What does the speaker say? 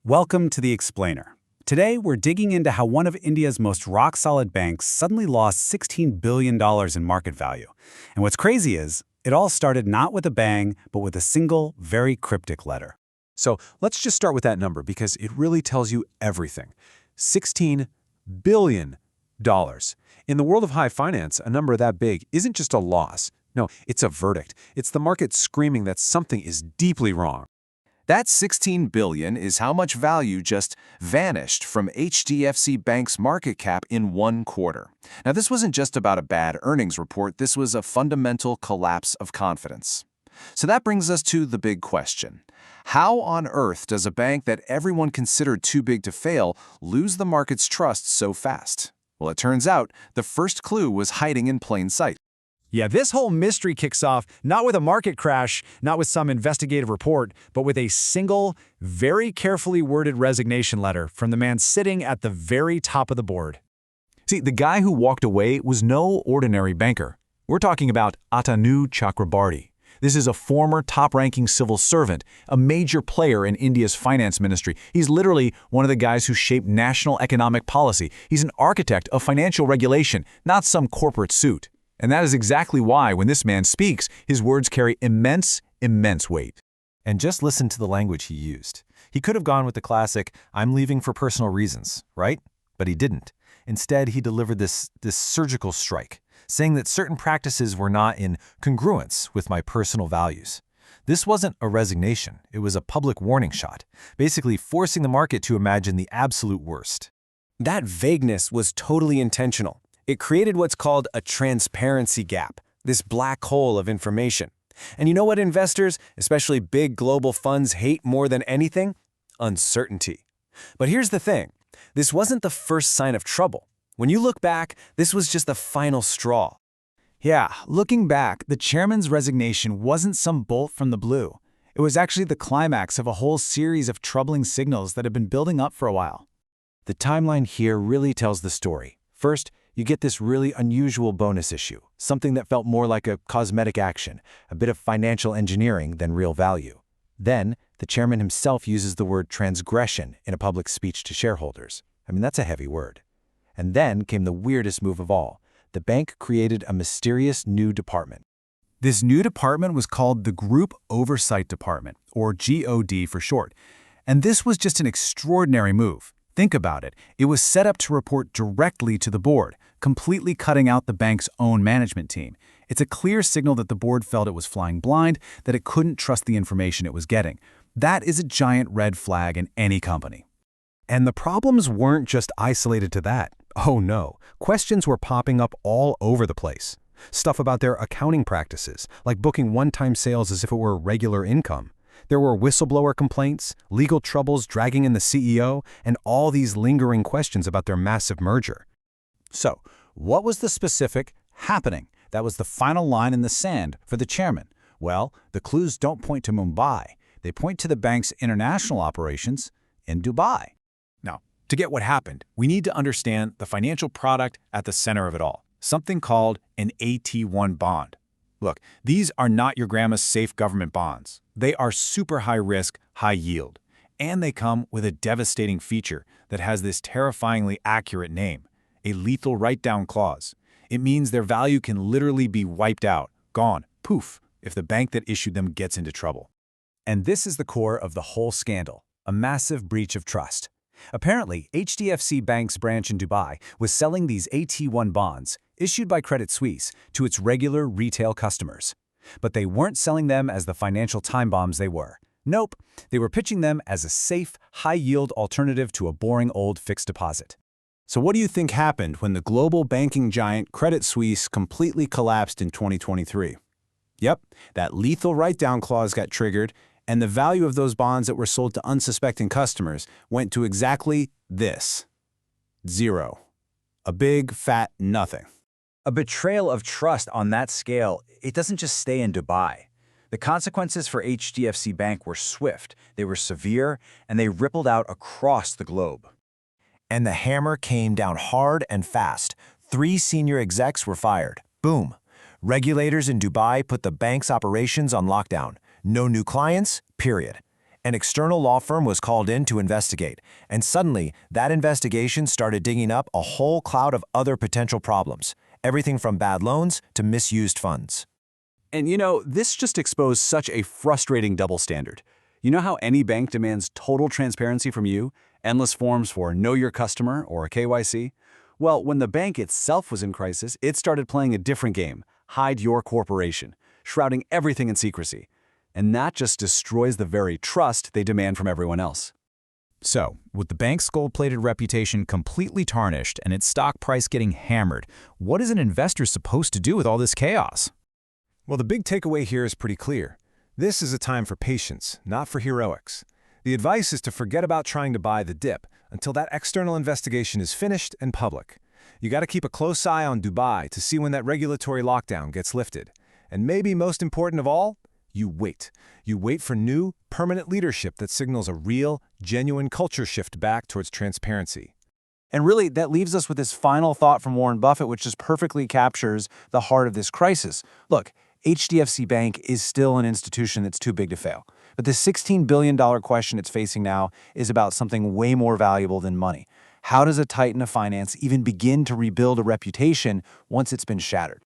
Welcome to The Explainer. Today, we're digging into how one of India's most rock-solid banks suddenly lost $16 billion in market value. And what's crazy is, it all started not with a bang, but with a single, very cryptic letter. So let's just start with that number because it really tells you everything. $16 billion. In the world of high finance, a number that big isn't just a loss. No, it's a verdict. It's the market screaming that something is deeply wrong. That $16 billion is how much value just vanished from HDFC Bank's market cap in one quarter. Now, this wasn't just about a bad earnings report. This was a fundamental collapse of confidence. So that brings us to the big question. How on earth does a bank that everyone considered too big to fail lose the market's trust so fast? Well, it turns out the first clue was hiding in plain sight. Yeah, this whole mystery kicks off not with a market crash, not with some investigative report, but with a single, very carefully worded resignation letter from the man sitting at the very top of the board. See, the guy who walked away was no ordinary banker. We're talking about Atanu Chakrabarti. This is a former top-ranking civil servant, a major player in India's finance ministry. He's literally one of the guys who shaped national economic policy. He's an architect of financial regulation, not some corporate suit. And that is exactly why, when this man speaks, his words carry immense weight. And just listen to the language he used. He could have gone with the classic, "I'm leaving for personal reasons," right? But he didn't. Instead, he delivered this surgical strike, saying that certain practices were not in congruence with my personal values. This wasn't a resignation. It was a public warning shot, basically forcing the market to imagine the absolute worst. That vagueness was totally intentional. It created what's called a transparency gap, this black hole of information. And you know what investors, especially big global funds, hate more than anything? Uncertainty. But here's the thing. This wasn't the first sign of trouble. When you look back, this was just the final straw. Yeah, looking back, the chairman's resignation wasn't some bolt from the blue. It was actually the climax of a whole series of troubling signals that had been building up for a while. The timeline here really tells the story. First, you get this really unusual bonus issue, something that felt more like a cosmetic action, a bit of financial engineering than real value. Then, the chairman himself uses the word transgression in a public speech to shareholders. I mean, that's a heavy word. And then came the weirdest move of all. The bank created a mysterious new department. This new department was called the Group Oversight Department, or GOD for short. And this was just an extraordinary move. Think about it. It was set up to report directly to the board, completely cutting out the bank's own management team. It's a clear signal that the board felt it was flying blind, that it couldn't trust the information it was getting. That is a giant red flag in any company. And the problems weren't just isolated to that. Oh no, questions were popping up all over the place. Stuff about their accounting practices, like booking one-time sales as if it were regular income. There were whistleblower complaints, legal troubles dragging in the CEO, and all these lingering questions about their massive merger. So, what was the specific happening? That was the final line in the sand for the chairman. Well, the clues don't point to Mumbai. They point to the bank's international operations in Dubai. Now, to get what happened, we need to understand the financial product at the center of it all, something called an AT1 bond. Look, these are not your grandma's safe government bonds. They are super high risk, high yield. And they come with a devastating feature that has this terrifyingly accurate name, a lethal write-down clause. It means their value can literally be wiped out, gone, poof, if the bank that issued them gets into trouble. And this is the core of the whole scandal, a massive breach of trust. Apparently, HDFC Bank's branch in Dubai was selling these AT1 bonds, issued by Credit Suisse, to its regular retail customers. But they weren't selling them as the financial time bombs they were. Nope, they were pitching them as a safe, high-yield alternative to a boring old fixed deposit. So what do you think happened when the global banking giant Credit Suisse completely collapsed in 2023? Yep, that lethal write-down clause got triggered, and the value of those bonds that were sold to unsuspecting customers went to exactly this. Zero. A big, fat nothing. A betrayal of trust on that scale, it doesn't just stay in Dubai. The consequences for HDFC Bank were swift, they were severe, and they rippled out across the globe. And the hammer came down hard and fast. 3 senior execs were fired. Boom. Regulators in Dubai put the bank's operations on lockdown. No new clients, period. An external law firm was called in to investigate, and suddenly, that investigation started digging up a whole cloud of other potential problems, everything from bad loans to misused funds. And this just exposed such a frustrating double standard. You know how any bank demands total transparency from you, endless forms for Know Your Customer or KYC? Well, when the bank itself was in crisis, it started playing a different game, hide your corporation, shrouding everything in secrecy. And that just destroys the very trust they demand from everyone else. So, with the bank's gold-plated reputation completely tarnished and its stock price getting hammered, what is an investor supposed to do with all this chaos? Well, the big takeaway here is pretty clear. This is a time for patience, not for heroics. The advice is to forget about trying to buy the dip until that external investigation is finished and public. You got to keep a close eye on Dubai to see when that regulatory lockdown gets lifted. And maybe most important of all, you wait. You wait for new, permanent leadership that signals a real, genuine culture shift back towards transparency. And really, that leaves us with this final thought from Warren Buffett, which just perfectly captures the heart of this crisis. Look, HDFC Bank is still an institution that's too big to fail. But the $16 billion question it's facing now is about something way more valuable than money. How does a titan of finance even begin to rebuild a reputation once it's been shattered?